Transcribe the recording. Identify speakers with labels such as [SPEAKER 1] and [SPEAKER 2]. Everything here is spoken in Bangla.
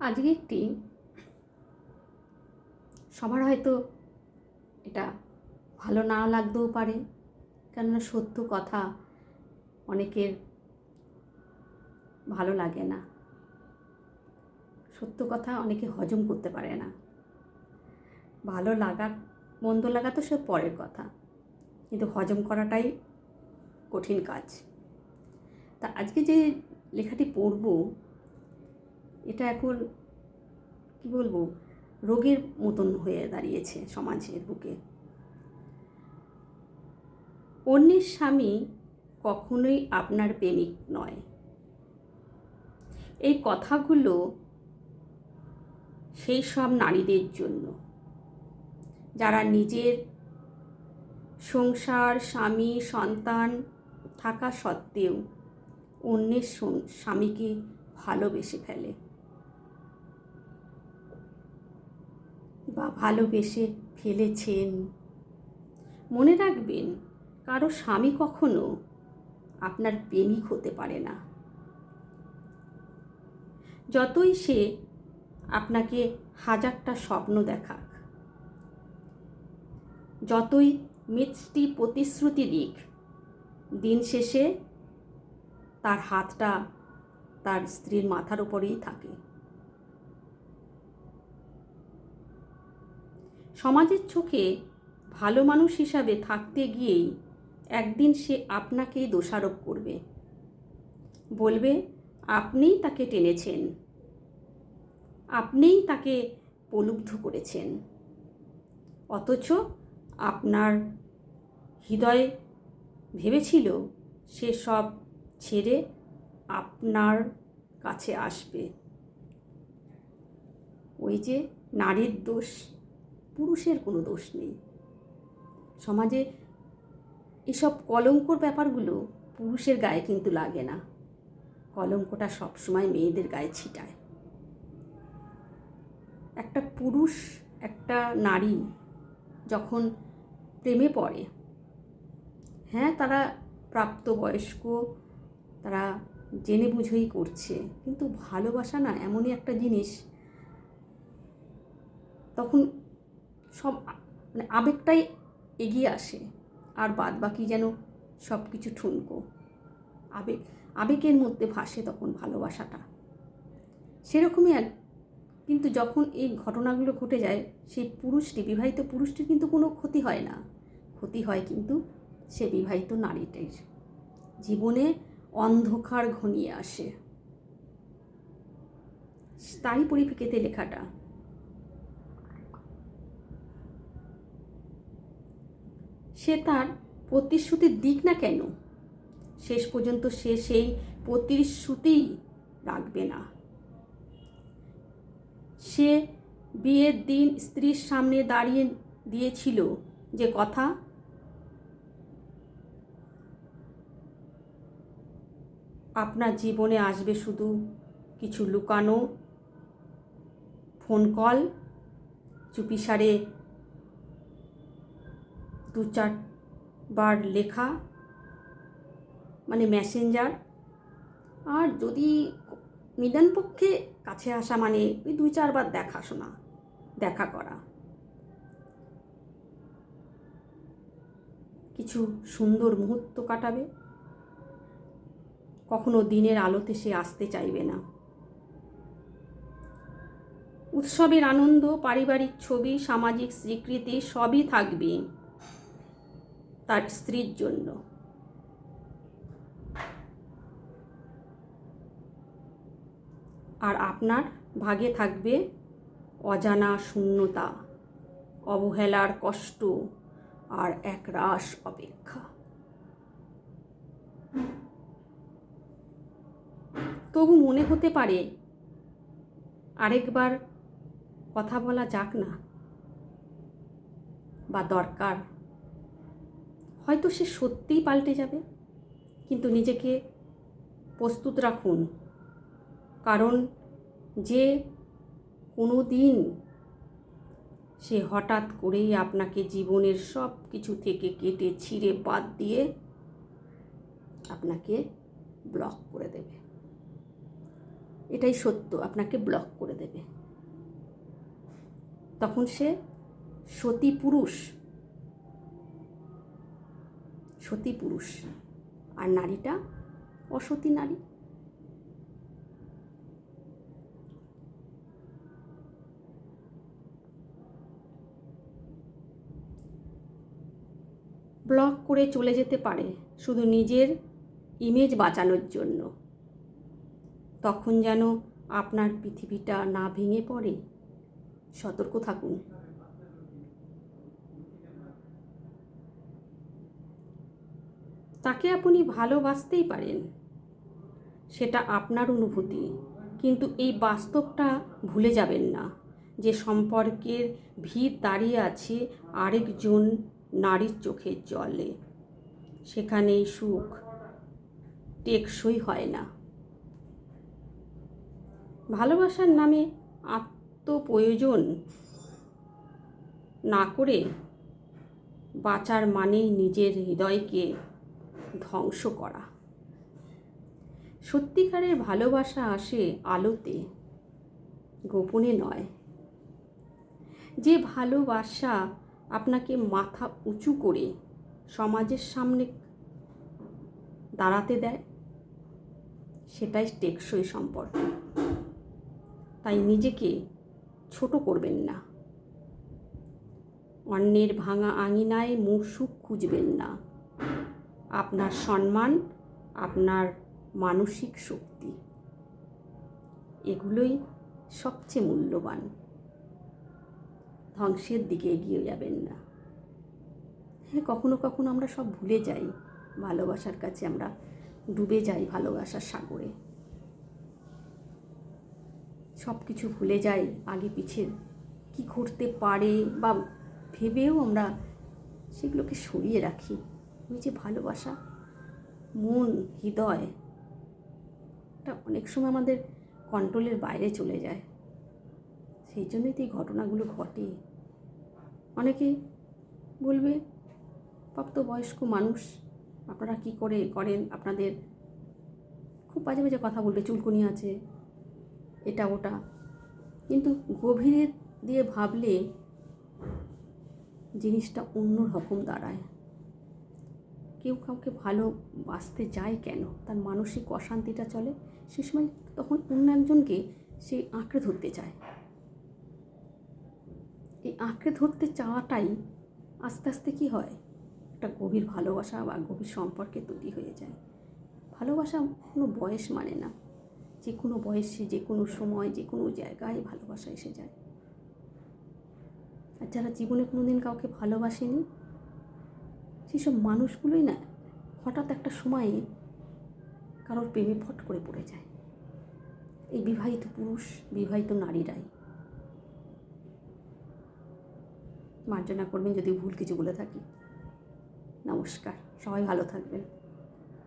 [SPEAKER 1] আজকে একটি সবার হয়তো এটা ভালো না লাগতেও পারে, কেননা সত্য কথা অনেকের ভালো লাগে না। সত্য কথা অনেকে হজম করতে পারে না। ভালো লাগা মন্দ লাগা তো সে পরের কথা, কিন্তু হজম করাটাই কঠিন কাজ। তা আজকে যে লেখাটি পড়ব, এটা এখন কি বলবো, রোগের মতন হয়ে দাঁড়িয়েছে সমাজের বুকে। অন্যের স্বামী কখনোই আপনার প্রেমিক নয়। এই কথাগুলো সেই সব নারীদের জন্য যারা নিজের সংসার, স্বামী, সন্তান থাকা সত্ত্বেও অন্যের স্বামীকে ভালোবেসে ফেলে বা ভালোবেসে ফেলেছেন। মনে রাখবেন, কারো স্বামী কখনো আপনার প্রেমিক হতে পারে না। যতই সে আপনাকে হাজারটা স্বপ্ন দেখাক, যতই মিষ্টি প্রতিশ্রুতি দিক, দিন শেষে তার হাতটা তার স্ত্রীর মাথার উপরেই থাকে। সমাজের চোখে ভালো মানুষ হিসাবে থাকতে গিয়েই একদিন সে আপনাকেই দোষারোপ করবে, বলবে আপনিই তাকে টেনেছেন, আপনিই তাকে প্রলুব্ধ করেছেন, অথচ আপনার হৃদয়ে ভেবেছিল সে সব ছেড়ে আপনার কাছে আসবে। ওই যে নারীর দোষ, পুরুষের কোনো দোষ নেই। সমাজে এসব কলঙ্কর ব্যাপারগুলো পুরুষের গায়ে কিন্তু লাগে না, কলঙ্কটা সবসময় মেয়েদের গায়ে ছিটায়। একটা পুরুষ একটা নারী যখন প্রেমে পড়ে, হ্যাঁ তারা প্রাপ্তবয়স্ক, তারা জেনে বুঝেই করছে, কিন্তু ভালোবাসা না এমনই একটা জিনিস, তখন সব আবেগটাই এগিয়ে আসে, আর বাদ বাকি যেন সব কিছু ঠুনকো। আবেগের মধ্যে ভাসে তখন ভালোবাসাটা। সেরকমই কিন্তু যখন এই ঘটনাগুলো ঘটে যায়, সেই পুরুষটি, বিবাহিত পুরুষটির কিন্তু কোনো ক্ষতি হয় না, ক্ষতি হয় কিন্তু সে বিবাহিত নারীটির। জীবনে অন্ধকার ঘনিয়ে আসে। তারই পরিপ্রেক্ষিতে লেখাটা। সে তার প্রতিশ্রুতি দিক না কেন, শেষ পর্যন্ত সে সেই প্রতিশ্রুতি রাখবে না। সে বিয়ের দিন স্ত্রীর সামনে দাঁড়িয়ে দিয়েছিল যে কথা, আপনার জীবনে আসবে শুধু কিছু লুকানো ফোন কল, চুপিসারে 2-4 বার লেখা, মানে মেসেঞ্জার, আর যদি নিদান পক্ষে কাছে আসা মানে ওই 2-4 বার দেখাশোনা, দেখা করা। কিছু সুন্দর মুহূর্ত কাটাবে, কখনো দিনের আলোতে সে আসতে চাইবে না। উৎসবের আনন্দ, পারিবারিক ছবি, সামাজিক স্বীকৃতি সবই থাকবে তার স্ত্রীর জন্য। আর আপনার ভাগে থাকবে অজানা শূন্যতা, অবহেলার কষ্ট আর একরাশ অপেক্ষা। তবু মনে হতে পারে আরেকবার কথা বলা যাক না, বা দরকার। হয়তো সে সত্যিই পাল্টে যাবে, কিন্তু নিজেকে প্রস্তুত রাখুন, কারণ যে কোনো দিন সে হঠাৎ করেই আপনাকে জীবনের সব কিছু থেকে কেটে ছিঁড়ে বাদ দিয়ে আপনাকে ব্লক করে দেবে। এটাই সত্য, আপনাকে ব্লক করে দেবে। তখন সে সতী পুরুষ, সতী পুরুষ, আর নারীটা অসতী নারী। ব্লক করে চলে যেতে পারে শুধু নিজের ইমেজ বাঁচানোর জন্য। তখন যেন আপনার পৃথিবীটা না ভেঙে পড়ে, সতর্ক থাকুন। তাকে আপনি ভালোবাসতেই পারেন, সেটা আপনার অনুভূতি, কিন্তু এই বাস্তবটা ভুলে যাবেন না যে সম্পর্কের ভিত দাঁড়িয়ে আছে আরেকজন নারীর চোখের জলে। সেখানেই সুখ টেকসই হয় না। ভালোবাসার নামে আত্মপ্রয়োজন না করে বাঁচার মানেই নিজের হৃদয়কে ধ্বংস করা। সত্যিকারের ভালোবাসা আসে আলোতে, গোপনে নয়। যে ভালোবাসা আপনাকে মাথা উঁচু করে সমাজের সামনে দাঁড়াতে দেয়, সেটাই টেকসই সম্পর্ক। তাই নিজেকে ছোট করবেন না, অন্যের ভাঙা আঙিনায় সুখ খুঁজবেন না। আপনার সম্মান, আপনার মানসিক শক্তি, এগুলোই সবচেয়ে মূল্যবান। ধ্বংসের দিকে এগিয়ে যাবেন না। হ্যাঁ, কখনো কখনো আমরা সব ভুলে যাই, ভালোবাসার কাছে আমরা ডুবে যাই, ভালোবাসার সাগরে সব কিছু ভুলে যাই। আগে পিছের কি ঘটতে পারে বা ভেবেও আমরা সেগুলোকে সরিয়ে রাখি। ওই যে ভালোবাসা, মন, হৃদয়, এটা অনেক সময় আমাদের কন্ট্রোলের বাইরে চলে যায়। সেই জন্যই তো এই ঘটনাগুলো ঘটে। অনেকে বলবে, প্রাপ্তবয়স্ক মানুষ, আপনারা কি করে করেন, আপনাদের খুব বাজে বাজে কথা বলবে, চুলকুনি আছে, এটা ওটা। কিন্তু গভীরে দিয়ে ভাবলে জিনিসটা অন্য রকম দাঁড়ায়। কেউ কাউকে ভালোবাসতে যায় কেন? তার মানসিক অশান্তিটা চলে, সে সময় তখন অন্য একজনকে সে আঁকড়ে ধরতে চায়। এই আঁকড়ে ধরতে চাওয়াটাই আস্তে আস্তে কী হয়, একটা গভীর ভালোবাসা বা গভীর সম্পর্কে তৈরি হয়ে যায়। ভালোবাসা কোনো বয়স মানে না, যে কোনো বয়সে, যে কোনো সময়, যে কোনো জায়গায় ভালোবাসা এসে যায়। আর যারা জীবনে কোনো দিন কাউকে ভালোবাসেনি, সেসব মানুষগুলোই না হঠাৎ একটা সময়ে কারোর প্রেমে ফট করে পড়ে যায়। এই বিবাহিত পুরুষ, বিবাহিত নারীরাই। মার্জনা করবেন যদি ভুল কিছু বলে থাকি। নমস্কার, সবাই ভালো থাকবেন।